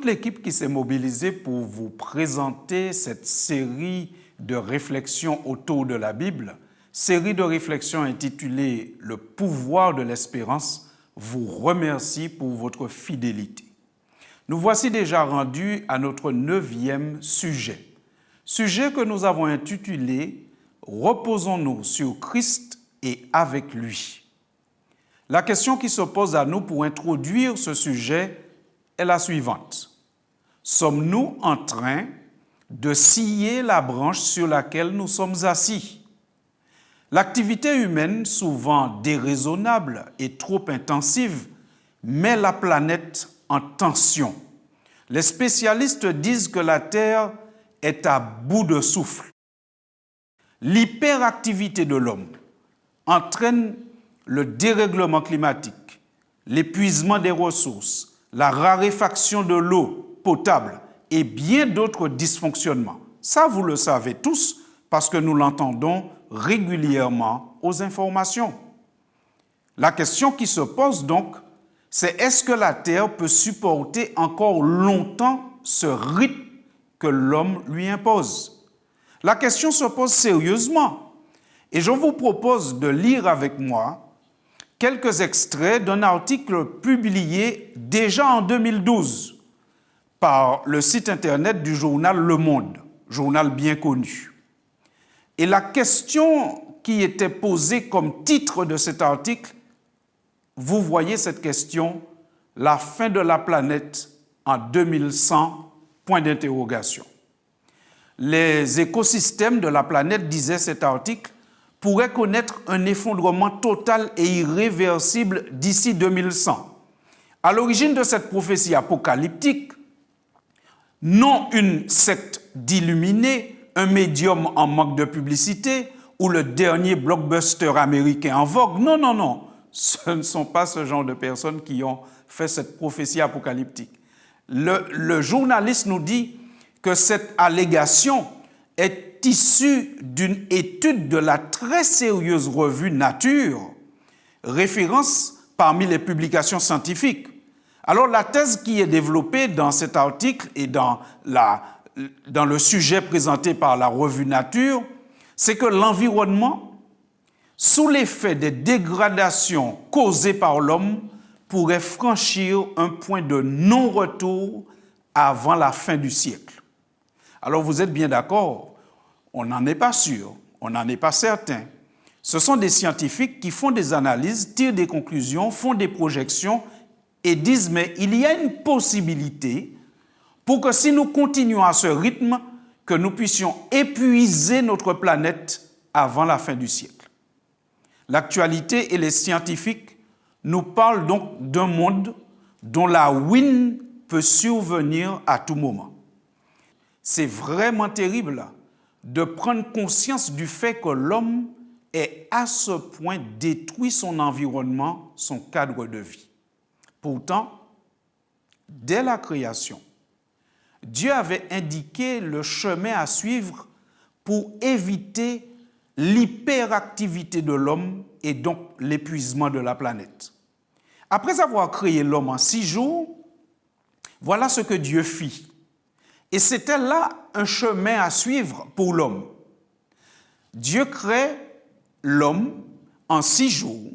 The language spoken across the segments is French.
toute l'équipe qui s'est mobilisée pour vous présenter cette série de réflexions autour de la Bible, série de réflexions intitulée « Le pouvoir de l'espérance », vous remercie pour votre fidélité. Nous voici déjà rendus à notre 9e sujet. Sujet que nous avons intitulé « Reposons-nous sur Christ et avec lui ». La question qui se pose à nous pour introduire ce sujet est la suivante. Sommes-nous en train de scier la branche sur laquelle nous sommes assis? L'activité humaine, souvent déraisonnable et trop intensive, met la planète en tension. Les spécialistes disent que la Terre est à bout de souffle. L'hyperactivité de l'homme entraîne le dérèglement climatique, l'épuisement des ressources, la raréfaction de l'eau potable et bien d'autres dysfonctionnements. Ça, vous le savez tous parce que nous l'entendons régulièrement aux informations. La question qui se pose donc, c'est est-ce que la Terre peut supporter encore longtemps ce rythme que l'homme lui impose? La question se pose sérieusement et je vous propose de lire avec moi quelques extraits d'un article publié déjà en 2012 par le site internet du journal Le Monde, journal bien connu. Et la question qui était posée comme titre de cet article, vous voyez cette question, la fin de la planète en 2100, point d'interrogation. Les écosystèmes de la planète, disait cet article, pourraient connaître un effondrement total et irréversible d'ici 2100. À l'origine de cette prophétie apocalyptique, non une secte d'illuminés, un médium en manque de publicité ou le dernier blockbuster américain en vogue. Non, non, non. Ce ne sont pas ce genre de personnes qui ont fait cette prophétie apocalyptique. Le journaliste nous dit que cette allégation est issue d'une étude de la très sérieuse revue Nature, référence parmi les publications scientifiques. Alors la thèse qui est développée dans cet article et dans le sujet présenté par la revue Nature, c'est que l'environnement, sous l'effet des dégradations causées par l'homme, pourrait franchir un point de non-retour avant la fin du siècle. Alors vous êtes bien d'accord, on n'en est pas sûr, on n'en est pas certain. Ce sont des scientifiques qui font des analyses, tirent des conclusions, font des projections et disent mais il y a une possibilité pour que si nous continuons à ce rythme, que nous puissions épuiser notre planète avant la fin du siècle. L'actualité et les scientifiques nous parlent donc d'un monde dont la ruine peut survenir à tout moment. C'est vraiment terrible de prendre conscience du fait que l'homme ait à ce point détruit son environnement, son cadre de vie. Pourtant, dès la création, Dieu avait indiqué le chemin à suivre pour éviter l'hyperactivité de l'homme et donc l'épuisement de la planète. Après avoir créé l'homme en 6 jours, voilà ce que Dieu fit. Et c'était là un chemin à suivre pour l'homme. Dieu crée l'homme en 6 jours,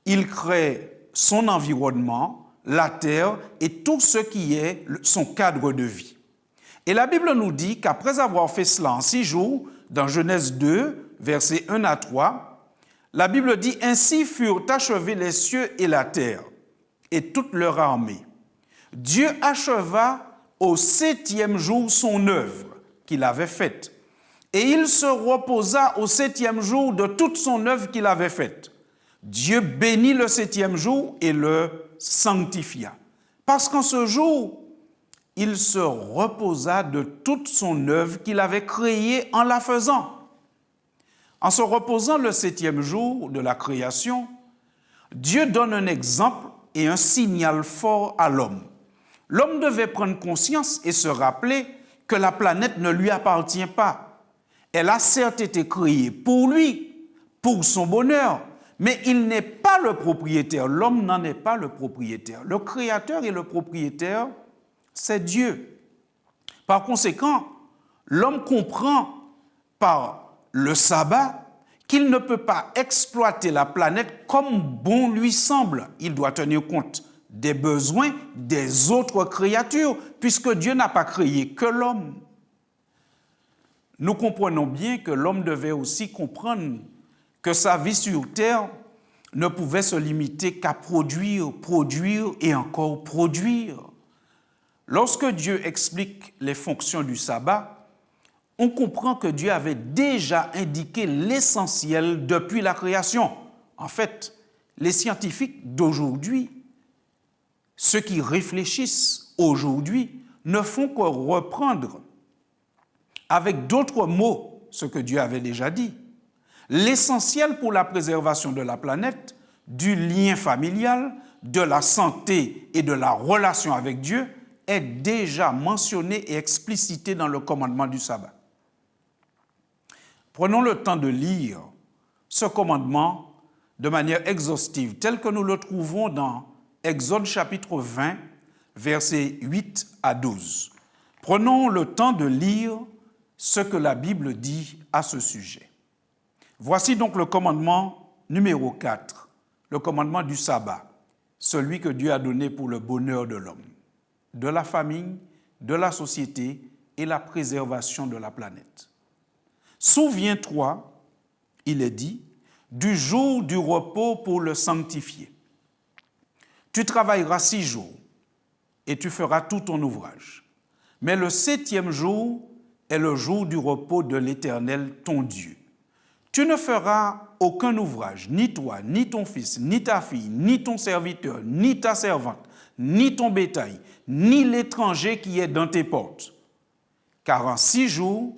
il crée son environnement, la terre et tout ce qui est son cadre de vie. Et la Bible nous dit qu'après avoir fait cela en 6 jours, dans Genèse 2, versets 1 à 3, la Bible dit « Ainsi furent achevés les cieux et la terre, et toute leur armée. Dieu acheva au 7e jour son œuvre qu'il avait faite, et il se reposa au 7e jour de toute son œuvre qu'il avait faite. Dieu bénit le 7e jour et le sanctifia. Parce qu'en ce jour, il se reposa de toute son œuvre qu'il avait créée en la faisant. En se reposant le 7e jour de la création, Dieu donne un exemple et un signal fort à l'homme. L'homme devait prendre conscience et se rappeler que la planète ne lui appartient pas. Elle a certes été créée pour lui, pour son bonheur, mais il n'est pas le propriétaire. L'homme n'en est pas le propriétaire. Le créateur et le propriétaire c'est Dieu. Par conséquent, l'homme comprend par le sabbat qu'il ne peut pas exploiter la planète comme bon lui semble. Il doit tenir compte des besoins des autres créatures, puisque Dieu n'a pas créé que l'homme. Nous comprenons bien que l'homme devait aussi comprendre que sa vie sur terre ne pouvait se limiter qu'à produire, produire et encore produire. Lorsque Dieu explique les fonctions du sabbat, on comprend que Dieu avait déjà indiqué l'essentiel depuis la création. En fait, les scientifiques d'aujourd'hui, ceux qui réfléchissent aujourd'hui, ne font que reprendre avec d'autres mots ce que Dieu avait déjà dit. L'essentiel pour la préservation de la planète, du lien familial, de la santé et de la relation avec Dieu est déjà mentionné et explicité dans le commandement du sabbat. Prenons le temps de lire ce commandement de manière exhaustive, tel que nous le trouvons dans Exode chapitre 20, versets 8 à 12. Prenons le temps de lire ce que la Bible dit à ce sujet. Voici donc le commandement numéro 4, le commandement du sabbat, celui que Dieu a donné pour le bonheur de l'homme, de la famille, de la société et la préservation de la planète. Souviens-toi, il est dit, du jour du repos pour le sanctifier. Tu travailleras 6 jours et tu feras tout ton ouvrage. Mais le 7e jour est le jour du repos de l'Éternel, ton Dieu. Tu ne feras aucun ouvrage, ni toi, ni ton fils, ni ta fille, ni ton serviteur, ni ta servante, ni ton bétail, ni l'étranger qui est dans tes portes. Car en 6 jours,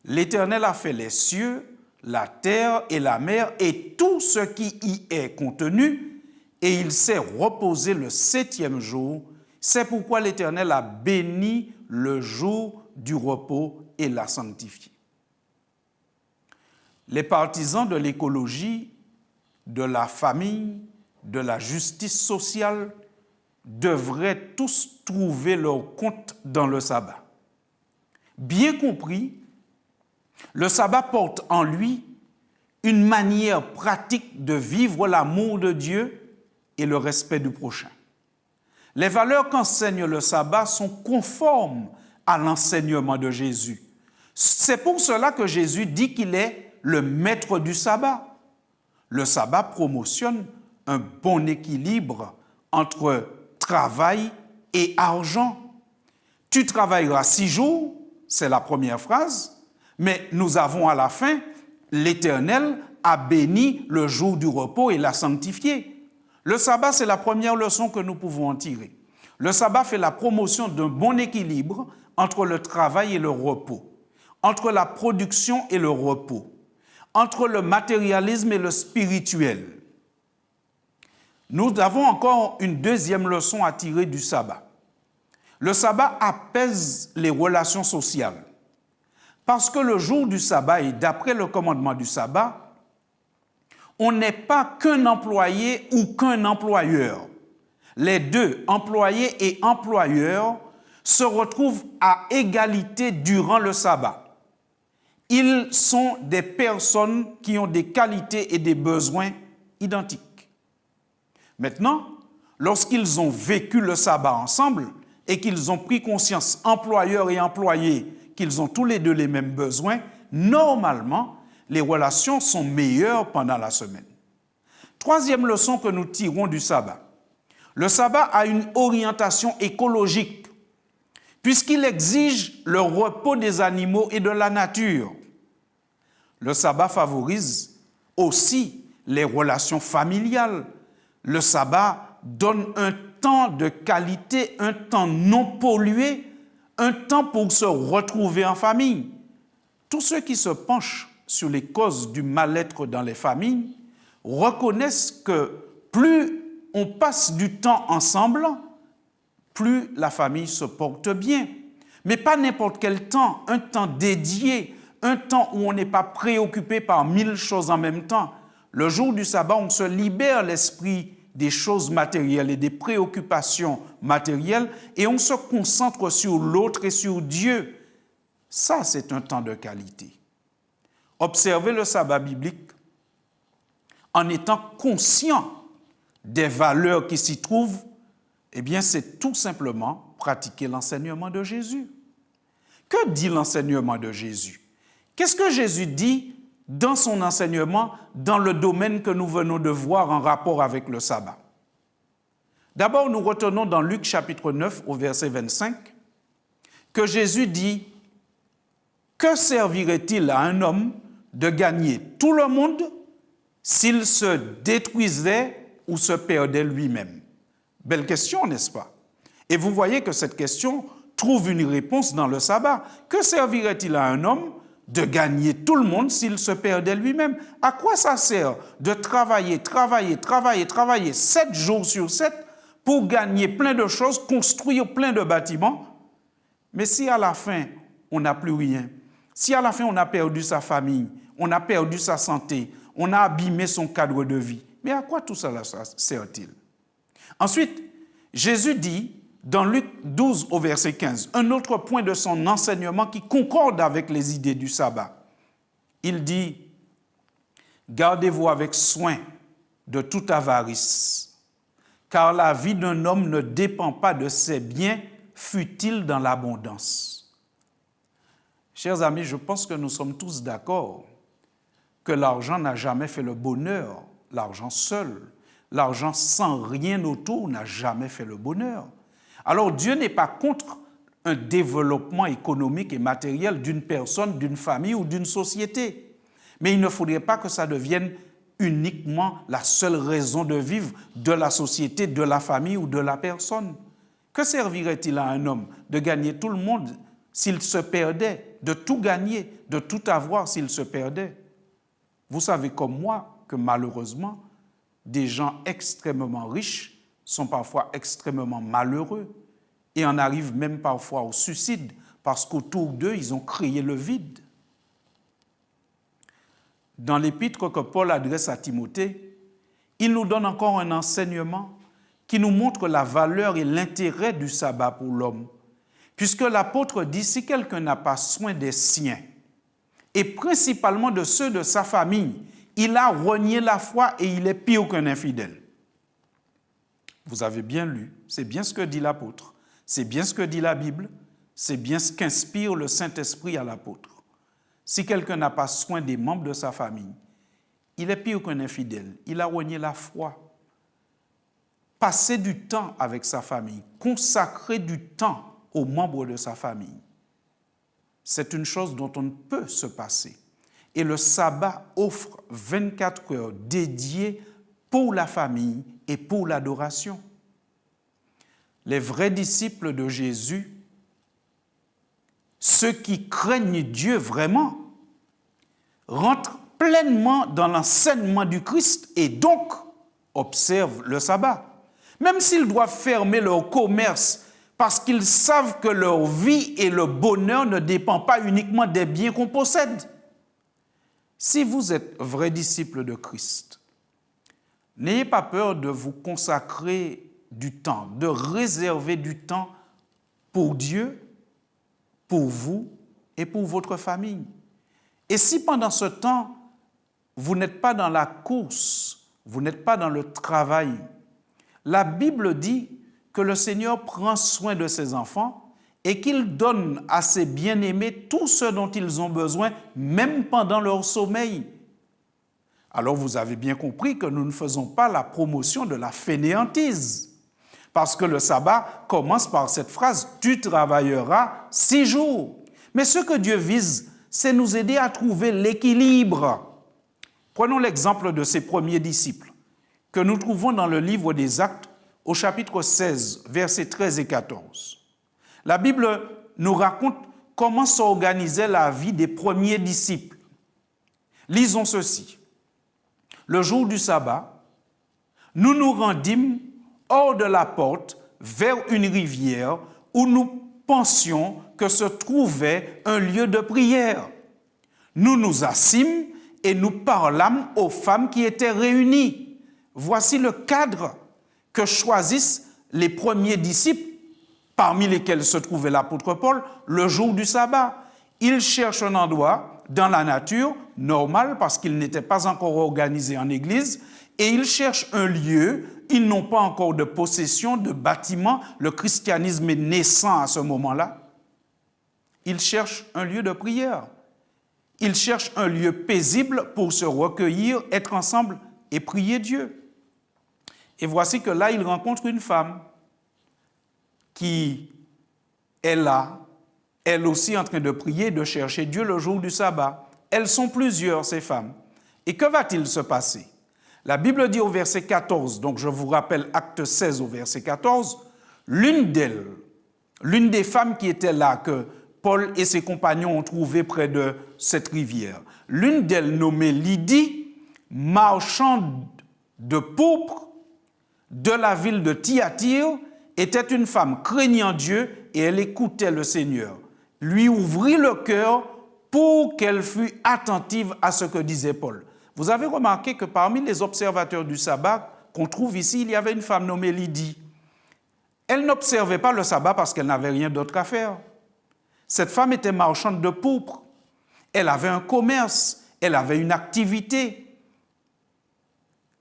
l'Éternel a fait les cieux, la terre et la mer et tout ce qui y est contenu, et il s'est reposé le 7e jour. C'est pourquoi l'Éternel a béni le jour du repos et l'a sanctifié. Les partisans de l'écologie, de la famille, de la justice sociale devraient tous trouver leur compte dans le sabbat. Bien compris, le sabbat porte en lui une manière pratique de vivre l'amour de Dieu et le respect du prochain. Les valeurs qu'enseigne le sabbat sont conformes à l'enseignement de Jésus. C'est pour cela que Jésus dit qu'il est le maître du sabbat. Le sabbat promotionne un bon équilibre entre travail et argent. Tu travailleras 6 jours, c'est la première phrase, mais nous avons à la fin, l'Éternel a béni le jour du repos et l'a sanctifié. Le sabbat, c'est la première leçon que nous pouvons en tirer. Le sabbat fait la promotion d'un bon équilibre entre le travail et le repos, entre la production et le repos, entre le matérialisme et le spirituel. Nous avons encore une deuxième leçon à tirer du sabbat. Le sabbat apaise les relations sociales. Parce que le jour du sabbat, et d'après le commandement du sabbat, on n'est pas qu'un employé ou qu'un employeur. Les deux, employés et employeurs, se retrouvent à égalité durant le sabbat. Ils sont des personnes qui ont des qualités et des besoins identiques. Maintenant, lorsqu'ils ont vécu le sabbat ensemble et qu'ils ont pris conscience, employeurs et employés, qu'ils ont tous les deux les mêmes besoins, normalement, les relations sont meilleures pendant la semaine. Troisième leçon que nous tirons du sabbat. Le sabbat a une orientation écologique, puisqu'il exige le repos des animaux et de la nature. Le sabbat favorise aussi les relations familiales. Le sabbat donne un temps de qualité, un temps non pollué, un temps pour se retrouver en famille. Tous ceux qui se penchent sur les causes du mal-être dans les familles reconnaissent que plus on passe du temps ensemble, plus la famille se porte bien. Mais pas n'importe quel temps, un temps dédié, un temps où on n'est pas préoccupé par 1000 choses en même temps. Le jour du sabbat, on se libère l'esprit des choses matérielles et des préoccupations matérielles et on se concentre sur l'autre et sur Dieu. Ça, c'est un temps de qualité. Observer le sabbat biblique en étant conscient des valeurs qui s'y trouvent, eh bien, c'est tout simplement pratiquer l'enseignement de Jésus. Que dit l'enseignement de Jésus? Qu'est-ce que Jésus dit dans son enseignement dans le domaine que nous venons de voir en rapport avec le sabbat? D'abord, nous retenons dans Luc chapitre 9 au verset 25 que Jésus dit « Que servirait-il à un homme de gagner tout le monde s'il se détruisait ou se perdait lui-même » Belle question, n'est-ce pas? Et vous voyez que cette question trouve une réponse dans le sabbat. Que servirait-il à un homme de gagner tout le monde s'il se perdait lui-même? À quoi ça sert de travailler 7 jours sur 7 pour gagner plein de choses, construire plein de bâtiments? Mais si à la fin, on n'a plus rien, si à la fin, on a perdu sa famille, on a perdu sa santé, on a abîmé son cadre de vie, mais à quoi tout cela sert-il? Ensuite, Jésus dit, dans Luc 12 au verset 15, un autre point de son enseignement qui concorde avec les idées du sabbat. Il dit, « Gardez-vous avec soin de toute avarice, car la vie d'un homme ne dépend pas de ses biens, fût-il dans l'abondance. » Chers amis, je pense que nous sommes tous d'accord que l'argent n'a jamais fait le bonheur, l'argent seul. L'argent sans rien autour n'a jamais fait le bonheur. Alors Dieu n'est pas contre un développement économique et matériel d'une personne, d'une famille ou d'une société. Mais il ne faudrait pas que ça devienne uniquement la seule raison de vivre de la société, de la famille ou de la personne. Que servirait-il à un homme de gagner tout le monde s'il se perdait, de tout gagner, de tout avoir s'il se perdait? Vous savez comme moi que malheureusement, des gens extrêmement riches sont parfois extrêmement malheureux et en arrivent même parfois au suicide parce qu'autour d'eux, ils ont créé le vide. Dans l'épître que Paul adresse à Timothée, il nous donne encore un enseignement qui nous montre la valeur et l'intérêt du sabbat pour l'homme. Puisque l'apôtre dit, si quelqu'un n'a pas soin des siens, et principalement de ceux de sa famille, il a renié la foi et il est pire qu'un infidèle. Vous avez bien lu, c'est bien ce que dit l'apôtre, c'est bien ce que dit la Bible, c'est bien ce qu'inspire le Saint-Esprit à l'apôtre. Si quelqu'un n'a pas soin des membres de sa famille, il est pire qu'un infidèle, il a renié la foi. Passer du temps avec sa famille, consacrer du temps aux membres de sa famille, c'est une chose dont on ne peut se passer. Et le sabbat offre 24 heures dédiées pour la famille et pour l'adoration. Les vrais disciples de Jésus, ceux qui craignent Dieu vraiment, rentrent pleinement dans l'enseignement du Christ et donc observent le sabbat. Même s'ils doivent fermer leur commerce parce qu'ils savent que leur vie et le bonheur ne dépendent pas uniquement des biens qu'on possède. Si vous êtes vrai disciple de Christ, n'ayez pas peur de vous consacrer du temps, de réserver du temps pour Dieu, pour vous et pour votre famille. Et si pendant ce temps, vous n'êtes pas dans la course, vous n'êtes pas dans le travail, la Bible dit que le Seigneur prend soin de ses enfants et qu'il donne à ses bien-aimés tout ce dont ils ont besoin, même pendant leur sommeil. Alors vous avez bien compris que nous ne faisons pas la promotion de la fainéantise, parce que le sabbat commence par cette phrase « Tu travailleras 6 jours ». Mais ce que Dieu vise, c'est nous aider à trouver l'équilibre. Prenons l'exemple de ses premiers disciples, que nous trouvons dans le livre des Actes, au chapitre 16, versets 13 et 14. La Bible nous raconte comment s'organisait la vie des premiers disciples. Lisons ceci. Le jour du sabbat, nous nous rendîmes hors de la porte vers une rivière où nous pensions que se trouvait un lieu de prière. Nous nous assîmes et nous parlâmes aux femmes qui étaient réunies. Voici le cadre que choisissent les premiers disciples, parmi lesquels se trouvait l'apôtre Paul, le jour du sabbat. Ils cherchent un endroit dans la nature, normal, parce qu'ils n'étaient pas encore organisés en église, et ils cherchent un lieu. Ils n'ont pas encore de possession, de bâtiment. Le christianisme est naissant à ce moment-là. Ils cherchent un lieu de prière. Ils cherchent un lieu paisible pour se recueillir, être ensemble et prier Dieu. Et voici que là, ils rencontrent une femme qui est là, elle aussi en train de prier, de chercher Dieu le jour du sabbat. Elles sont plusieurs, ces femmes. Et que va-t-il se passer? La Bible dit au verset 14, donc je vous rappelle Acte 16 au verset 14, l'une d'elles, l'une des femmes qui était là, que Paul et ses compagnons ont trouvé près de cette rivière, l'une d'elles nommée Lydie, marchande de pourpre de la ville de Thyatire, était une femme craignant Dieu et elle écoutait le Seigneur, lui ouvrit le cœur pour qu'elle fût attentive à ce que disait Paul. Vous avez remarqué que parmi les observateurs du sabbat qu'on trouve ici, il y avait une femme nommée Lydie. Elle n'observait pas le sabbat parce qu'elle n'avait rien d'autre à faire. Cette femme était marchande de pourpre. Elle avait un commerce, elle avait une activité.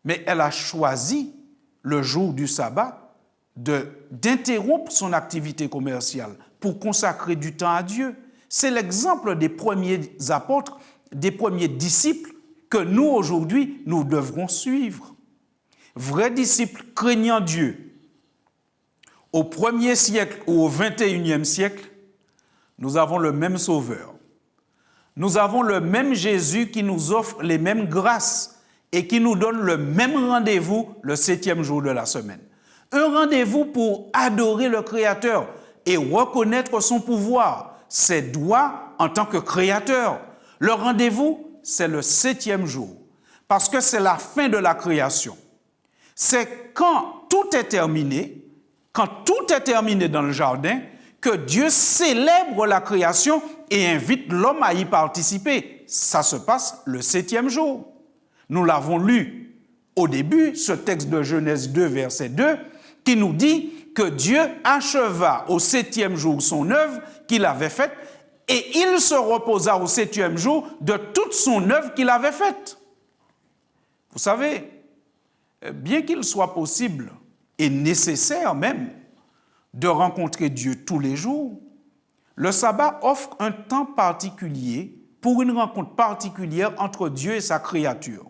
Mais elle a choisi, le jour du sabbat, d'interrompre son activité commerciale pour consacrer du temps à Dieu. C'est l'exemple des premiers apôtres, des premiers disciples que nous, aujourd'hui, nous devrons suivre. Vrais disciples craignant Dieu. Au 1er siècle ou au 21e siècle, nous avons le même Sauveur. Nous avons le même Jésus qui nous offre les mêmes grâces et qui nous donne le même rendez-vous le 7e jour de la semaine. Un rendez-vous pour adorer le Créateur et reconnaître son pouvoir, ses droits en tant que Créateur. Le rendez-vous, c'est le 7e jour, parce que c'est la fin de la création. C'est quand tout est terminé dans le jardin, que Dieu célèbre la création et invite l'homme à y participer. Ça se passe le 7e jour. Nous l'avons lu au début, ce texte de Genèse 2, verset 2, qui nous dit que Dieu acheva au 7e jour son œuvre qu'il avait faite, et il se reposa au 7e jour de toute son œuvre qu'il avait faite. Vous savez, bien qu'il soit possible et nécessaire même de rencontrer Dieu tous les jours, le sabbat offre un temps particulier pour une rencontre particulière entre Dieu et sa créature.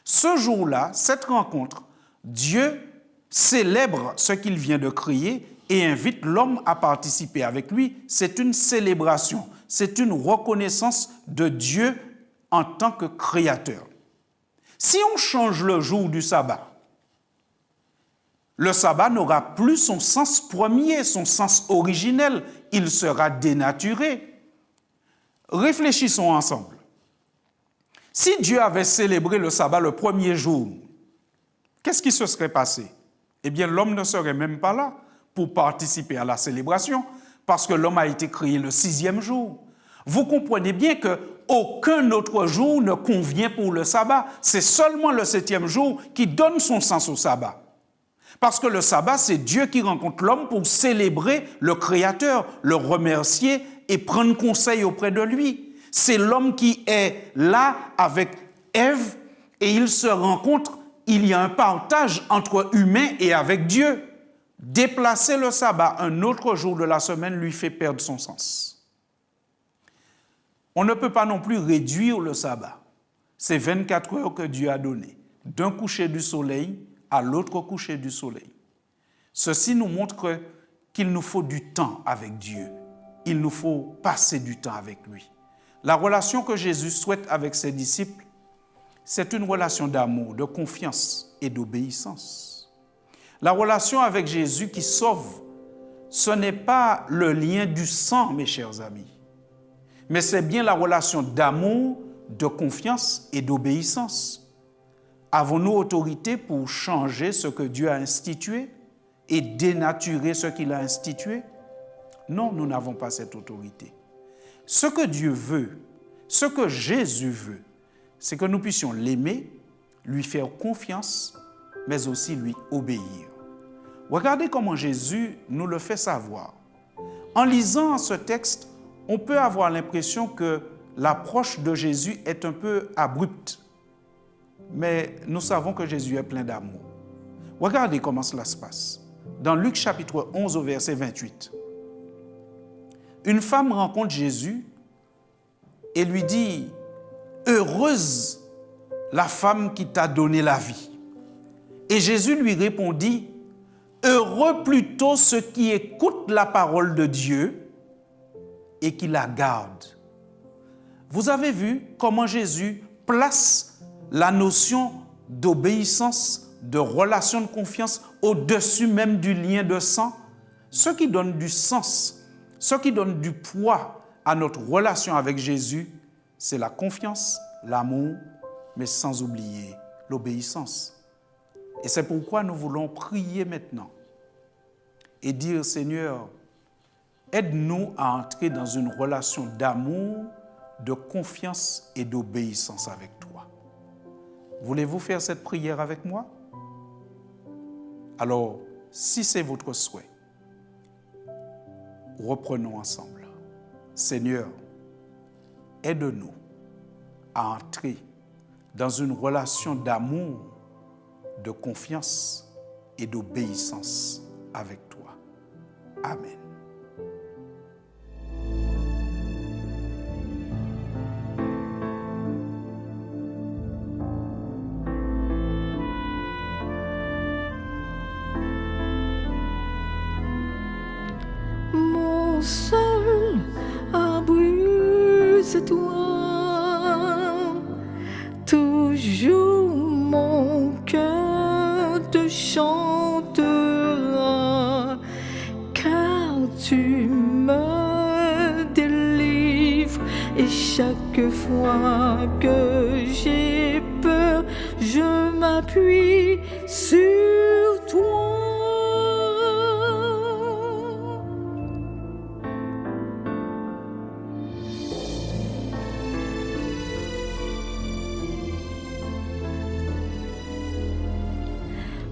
Ce jour-là, cette rencontre, Dieu célèbre ce qu'il vient de créer et invite l'homme à participer avec lui. C'est une célébration, c'est une reconnaissance de Dieu en tant que créateur. Si on change le jour du sabbat, le sabbat n'aura plus son sens premier, son sens originel, il sera dénaturé. Réfléchissons ensemble. Si Dieu avait célébré le sabbat le premier jour, qu'est-ce qui se serait passé? Eh bien, l'homme ne serait même pas là pour participer à la célébration, parce que l'homme a été créé le 6e jour. Vous comprenez bien qu'aucun autre jour ne convient pour le sabbat. C'est seulement le 7e jour qui donne son sens au sabbat. Parce que le sabbat, c'est Dieu qui rencontre l'homme pour célébrer le Créateur, le remercier et prendre conseil auprès de lui. C'est l'homme qui est là avec Ève et ils se rencontrent. Il y a un partage entre humains et avec Dieu. Déplacer le sabbat un autre jour de la semaine lui fait perdre son sens. On ne peut pas non plus réduire le sabbat. C'est 24 heures que Dieu a donné, d'un coucher du soleil à l'autre coucher du soleil. Ceci nous montre qu'il nous faut du temps avec Dieu. Il nous faut passer du temps avec lui. La relation que Jésus souhaite avec ses disciples, c'est une relation d'amour, de confiance et d'obéissance. La relation avec Jésus qui sauve, ce n'est pas le lien du sang, mes chers amis, mais c'est bien la relation d'amour, de confiance et d'obéissance. Avons-nous autorité pour changer ce que Dieu a institué et dénaturer ce qu'il a institué? Non, nous n'avons pas cette autorité. Ce que Dieu veut, ce que Jésus veut, c'est que nous puissions l'aimer, lui faire confiance, mais aussi lui obéir. Regardez comment Jésus nous le fait savoir. En lisant ce texte, on peut avoir l'impression que l'approche de Jésus est un peu abrupte. Mais nous savons que Jésus est plein d'amour. Regardez comment cela se passe. Dans Luc chapitre 11 au verset 28, une femme rencontre Jésus et lui dit « Heureuse la femme qui t'a donné la vie ». Et Jésus lui répondit « Heureux plutôt ceux qui écoutent la parole de Dieu et qui la gardent ». Vous avez vu comment Jésus place la notion d'obéissance, de relation de confiance au-dessus même du lien de sang, ce qui donne du sens, ce qui donne du poids à notre relation avec Jésus, c'est la confiance, l'amour, mais sans oublier l'obéissance. Et c'est pourquoi nous voulons prier maintenant et dire, Seigneur, aide-nous à entrer dans une relation d'amour, de confiance et d'obéissance avec toi. Voulez-vous faire cette prière avec moi? Alors, si c'est votre souhait, reprenons ensemble. Seigneur, aide-nous à entrer dans une relation d'amour, de confiance et d'obéissance avec toi. Amen. Mon seul abri, c'est toi. Toujours mon cœur te chantera, car tu me délivres. Et chaque fois que j'ai peur, je m'appuie sur toi.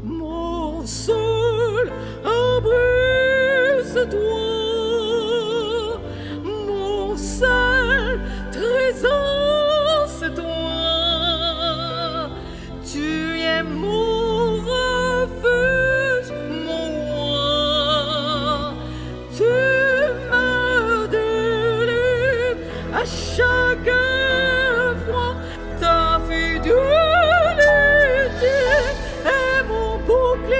Mon seul abri, c'est toi. Mon seul trésor, c'est toi. Tu es mon refuge, mon roi. Tu me délivres à chaque fois. Ta fidélité est mon bouclier.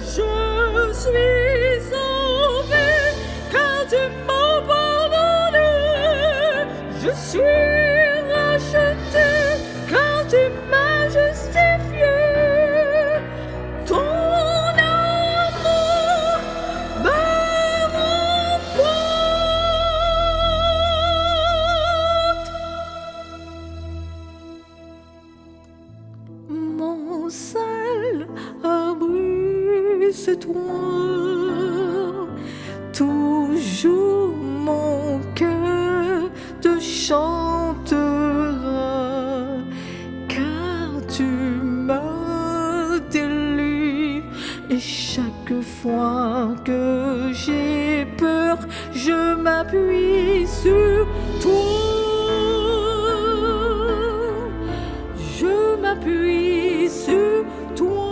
Je suis sauvé car tu m'as pardonné. Je suis racheté car tu m'as justifié. Ton amour me remporte. Mon seul abri, c'est toi. Toujours mon cœur te chantera, car tu me délivres. Et chaque fois que j'ai peur, je m'appuie sur toi. Je m'appuie sur toi.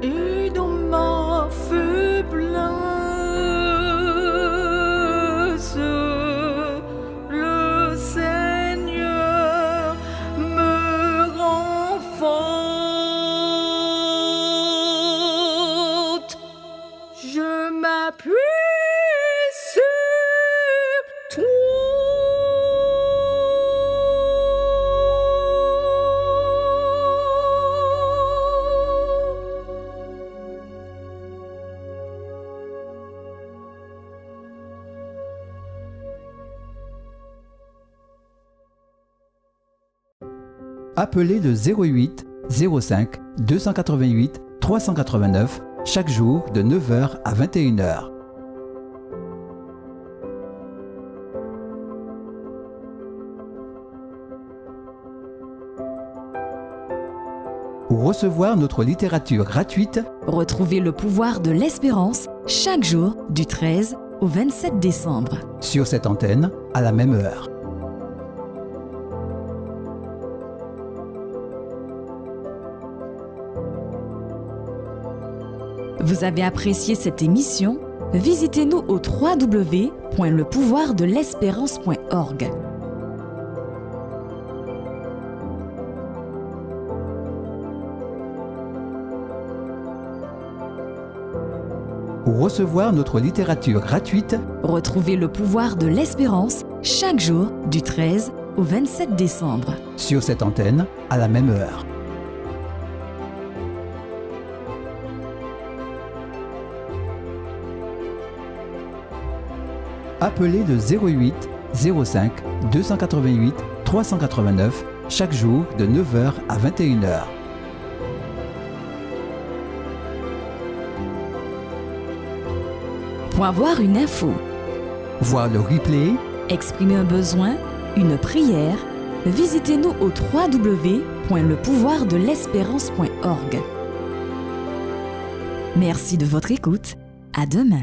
Et dans ma faiblesse, le Seigneur me renforce. Je m'appuie sur toi. Appelez le 08 05 288 389 chaque jour de 9h à 21h. ou recevoir notre littérature gratuite, Retrouvez le pouvoir de l'espérance chaque jour du 13 au 27 décembre. sur cette antenne, à la même heure. Vous avez apprécié cette émission? Visitez-nous au www.lepouvoirdelespérance.org. Ou recevoir notre littérature gratuite, Retrouvez le pouvoir de l'espérance chaque jour du 13 au 27 décembre. sur cette antenne, à la même heure. Appelez le 08 05 288 389 chaque jour de 9h à 21h. Pour avoir une info, Voir le replay, exprimer un besoin, une prière, visitez-nous au www.lepouvoirdelespérance.org. Merci de votre écoute. À demain.